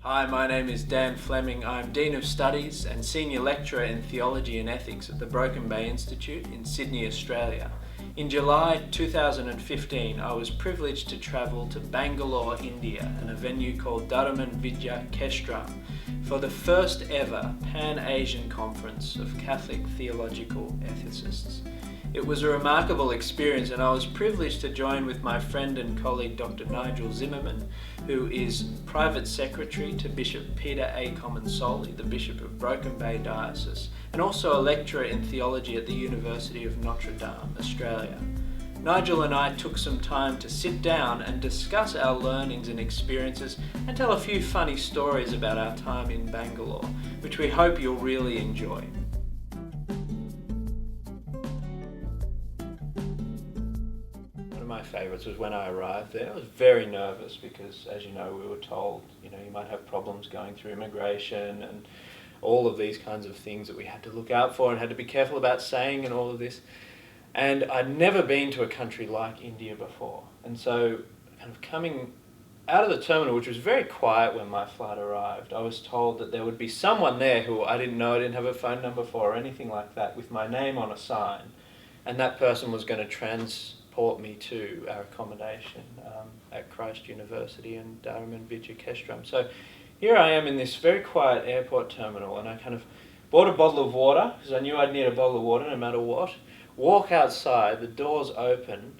Hi, my name is Dan Fleming. I'm Dean of Studies and Senior Lecturer in Theology and Ethics at the Broken Bay Institute in Sydney, Australia. In July 2015, I was privileged to travel to Bangalore, India, and a venue called Dharman Vidya Kestram for the first ever Pan-Asian Conference of Catholic Theological Ethicists. It was a remarkable experience, and I was privileged to join with my friend and colleague Dr. Nigel Zimmermann, who is Private Secretary to Bishop Peter A. Comensoli, the Bishop of Broken Bay Diocese, and also a lecturer in theology at the University of Notre Dame, Australia. Nigel and I took some time to sit down and discuss our learnings and experiences and tell a few funny stories about our time in Bangalore, which we hope you'll really enjoy. My favourites was when I arrived there. I was very nervous because, as you know, we were told, you might have problems going through immigration and all of these kinds of things that we had to look out for and had to be careful about saying and all of this. And I'd never been to a country like India before. And so kind of coming out of the terminal, which was very quiet when my flight arrived, I was told that there would be someone there who I didn't know, I didn't have a phone number for or anything like that, with my name on a sign. And that person was going to transport me to our accommodation at Christ University in Dharman Vidya Kestram. So here I am in this very quiet airport terminal, and I kind of bought a bottle of water because I knew I'd need a bottle of water no matter what. Walk outside, the doors open,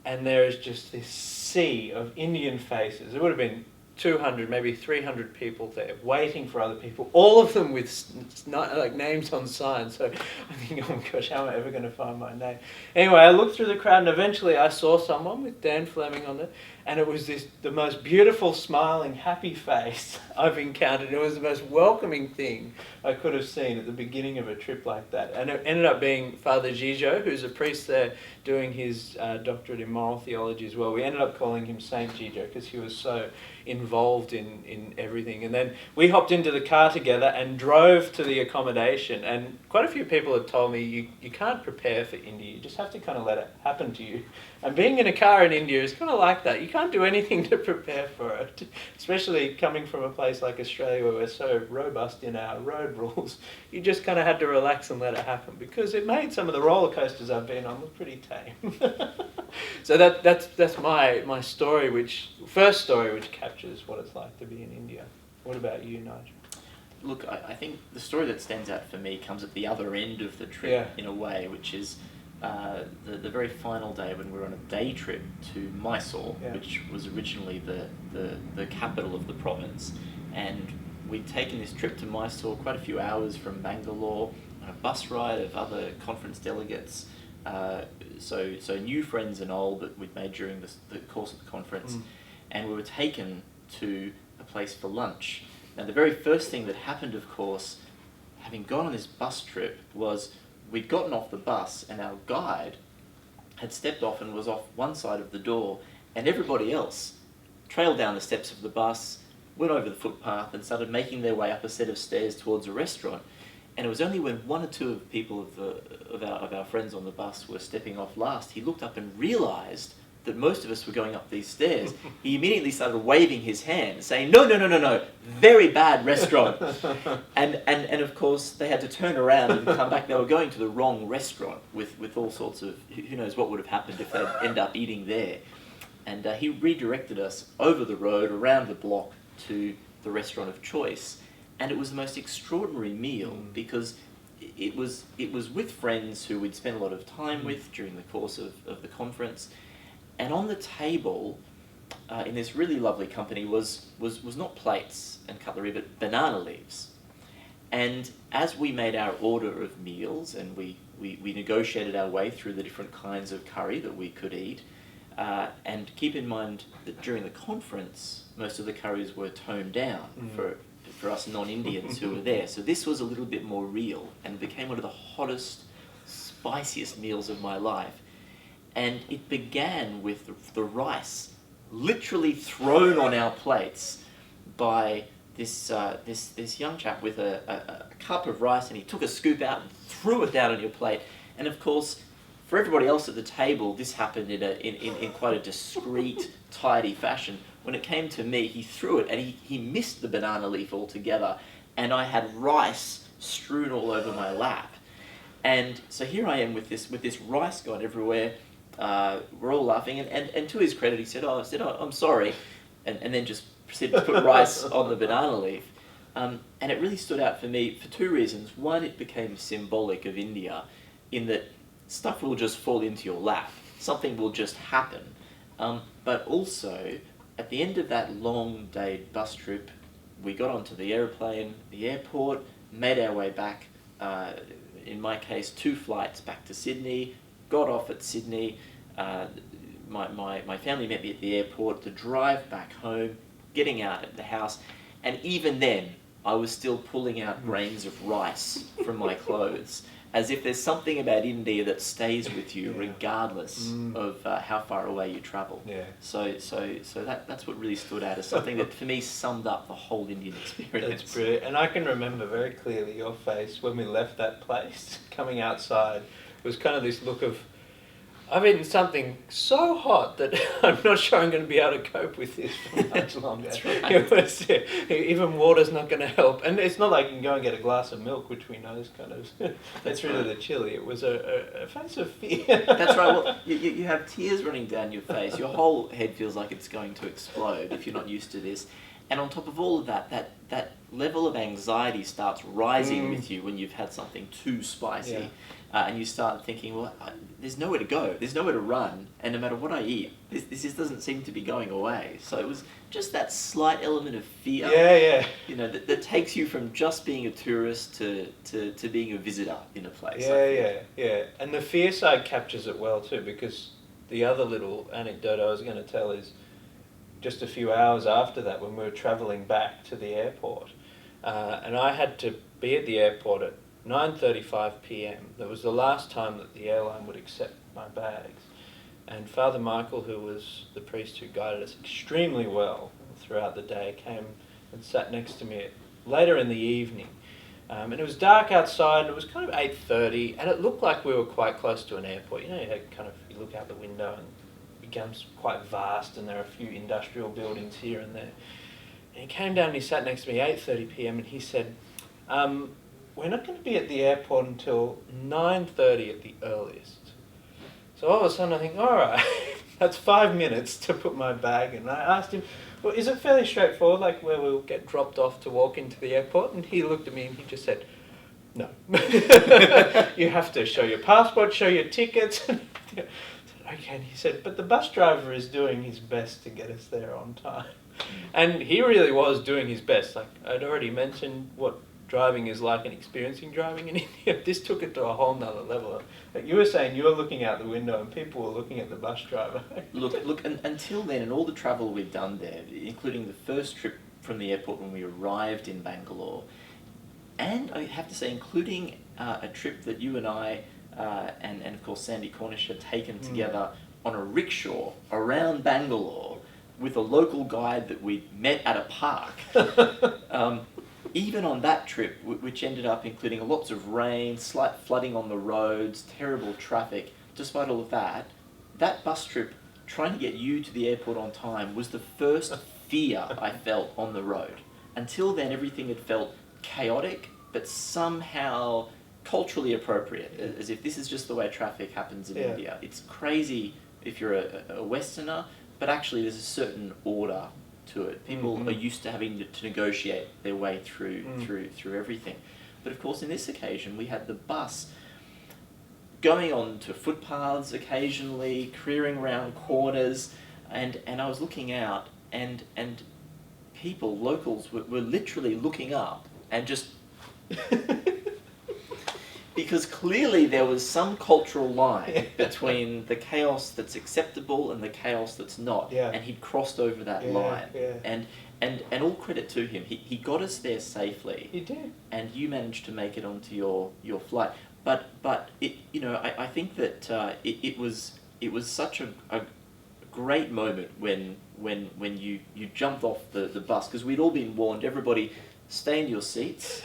and there is just this sea of Indian faces. There would have been 200, maybe 300 people there waiting for other people, all of them with names on signs. So I think, oh my gosh, how am I ever going to find my name? Anyway, I looked through the crowd and eventually I saw someone with Dan Fleming on it, and it was the most beautiful, smiling, happy face I've encountered. It was the most welcoming thing I could have seen at the beginning of a trip like that. And it ended up being Father Gijo, who's a priest there doing his doctorate in moral theology as well. We ended up calling him Saint Gijo because he was so involved in everything. And then we hopped into the car together and drove to the accommodation, and quite a few people had told me you can't prepare for India, you just have to kind of let it happen to you. And being in a car in India is kind of like that. You can't do anything to prepare for it, especially coming from a place like Australia where we're so robust in our road rules. You just kind of had to relax and let it happen, because it made some of the roller coasters I've been on look pretty tame. So that's my story, first story which captures what it's like to be in India. What about you, Nigel? Look, I think the story that stands out for me comes at the other end of the trip, in a way, which is the very final day when we were on a day trip to Mysore, which was originally the capital of the province. And we'd taken this trip to Mysore quite a few hours from Bangalore on a bus ride of other conference delegates. So new friends and old that we'd made during the course of the conference. And we were taken to a place for lunch. Now, the very first thing that happened, of course, having gone on this bus trip, was we'd gotten off the bus and our guide had stepped off and was off one side of the door, and everybody else trailed down the steps of the bus, went over the footpath and started making their way up a set of stairs towards a restaurant. And it was only when one or two of people of our friends on the bus were stepping off last, he looked up and realised that most of us were going up these stairs. He immediately started waving his hand, saying, no, very bad restaurant. And of course, they had to turn around and come back. They were going to the wrong restaurant with all sorts of, who knows what would have happened if they'd end up eating there. And he redirected us over the road, around the block, to the restaurant of choice. And it was the most extraordinary meal, because it was with friends who we'd spent a lot of time with during the course of the conference. And on the table, in this really lovely company, was not plates and cutlery, but banana leaves. And as we made our order of meals, and we negotiated our way through the different kinds of curry that we could eat, and keep in mind that during the conference, most of the curries were toned down for us non-Indians who were there. So this was a little bit more real, and became one of the hottest, spiciest meals of my life. And it began with the rice literally thrown on our plates by this young chap with a cup of rice, and he took a scoop out and threw it down on your plate. And of course, for everybody else at the table, this happened in quite a discreet, tidy fashion. when it came to me, he threw it and he missed the banana leaf altogether, and I had rice strewn all over my lap. And so here I am with this rice gone everywhere. We're all laughing, and to his credit, he said, "Oh, I'm sorry," and then just proceeded to put rice on the banana leaf. And it really stood out for me for two reasons. One, it became symbolic of India, in that stuff will just fall into your lap. Something will just happen. But also, at the end of that long day bus trip, we got onto the airplane, the airport, made our way back. In my case, 2 flights back to Sydney, got off at Sydney. My family met me at the airport, the drive back home, getting out at the house, and even then, I was still pulling out grains of rice from my clothes, as if there's something about India that stays with you regardless of how far away you travel. Yeah. So that's what really stood out as something that for me summed up the whole Indian experience. That's brilliant. And I can remember very clearly your face when we left that place, coming outside. It was kind of this look of, I've eaten something so hot that I'm not sure I'm going to be able to cope with this for much longer. That's right. Even water's not going to help. And it's not like you can go and get a glass of milk, which we know is kind of, that's really the chili. It was a face of fear. That's right. Well, you have tears running down your face. Your whole head feels like it's going to explode if you're not used to this. And on top of all of that level of anxiety starts rising with you when you've had something too spicy. Yeah. And you start thinking, well, there's nowhere to go, there's nowhere to run, and no matter what I eat, this just doesn't seem to be going away. So it was just that slight element of fear, that takes you from just being a tourist to being a visitor in a place. Yeah. And the fear side captures it well too, because the other little anecdote I was going to tell is just a few hours after that, when we were travelling back to the airport, and I had to be at the airport at 9:35 p.m. That was the last time that the airline would accept my bags. And Father Michael, who was the priest who guided us extremely well throughout the day, came and sat next to me later in the evening. And it was dark outside, and it was kind of 8:30, and it looked like we were quite close to an airport. You look out the window and it becomes quite vast, and there are a few industrial buildings here and there. And he came down and he sat next to me at 8:30 p.m. and he said, we're not going to be at the airport until 9:30 at the earliest. So all of a sudden I think, all right, that's 5 minutes to put my bag in. And I asked him, well, is it fairly straightforward, like where we'll get dropped off to walk into the airport? And he looked at me and he just said, no. You have to show your passport, show your tickets. I said, okay. And he said, but the bus driver is doing his best to get us there on time. And he really was doing his best. Like I'd already mentioned what driving is like and experiencing driving in India. This took it to a whole nother level. Like you were saying, you were looking out the window and people were looking at the bus driver. Look, and until then, and all the travel we've done there, including the first trip from the airport when we arrived in Bangalore, and I have to say, including a trip that you and I, and of course Sandy Cornish had taken together on a rickshaw around Bangalore with a local guide that we'd met at a park. Even on that trip, which ended up including lots of rain, slight flooding on the roads, terrible traffic, despite all of that, that bus trip, trying to get you to the airport on time, was the first fear I felt on the road. Until then, everything had felt chaotic, but somehow culturally appropriate, as if this is just the way traffic happens in India. It's crazy if you're a Westerner, but actually there's a certain order to it. People are used to having to negotiate their way through everything. But of course, in this occasion, we had the bus going on to footpaths occasionally, careering around corners, and I was looking out, and people, locals, were literally looking up and just... Because clearly there was some cultural line between the chaos that's acceptable and the chaos that's not, and he'd crossed over that line. And all credit to him, he got us there safely. He did, and you managed to make it onto your flight. But it, I think that it was such a great moment when you jumped off the bus, because we'd all been warned, everybody stay in your seats.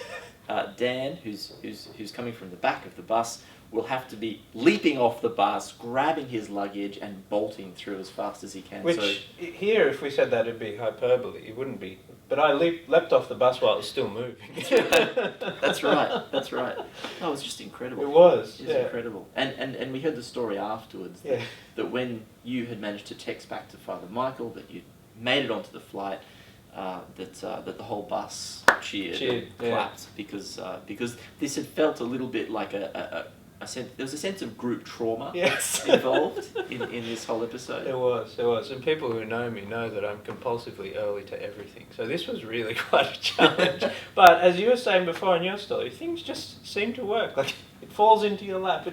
Dan, who's coming from the back of the bus, will have to be leaping off the bus, grabbing his luggage, and bolting through as fast as he can. Which, here, if we said that, it'd be hyperbole. It wouldn't be. But I leapt off the bus while it was still moving. That's right. That's right. No, it was just incredible. It was. It was incredible. And we heard the story afterwards that when you had managed to text back to Father Michael that you made it onto the flight, that the whole bus cheered and clapped because this had felt a little bit like a sense. There was a sense of group trauma involved in this whole episode. There was, and people who know me know that I'm compulsively early to everything. So this was really quite a challenge. But as you were saying before in your story, things just seem to work. Like it falls into your lap.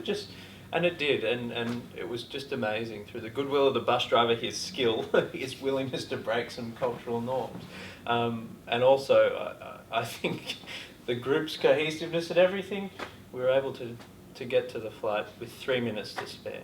And it did, and it was just amazing through the goodwill of the bus driver, his skill, his willingness to break some cultural norms, and also I think the group's cohesiveness and everything. We were able to get to the flight with 3 minutes to spare.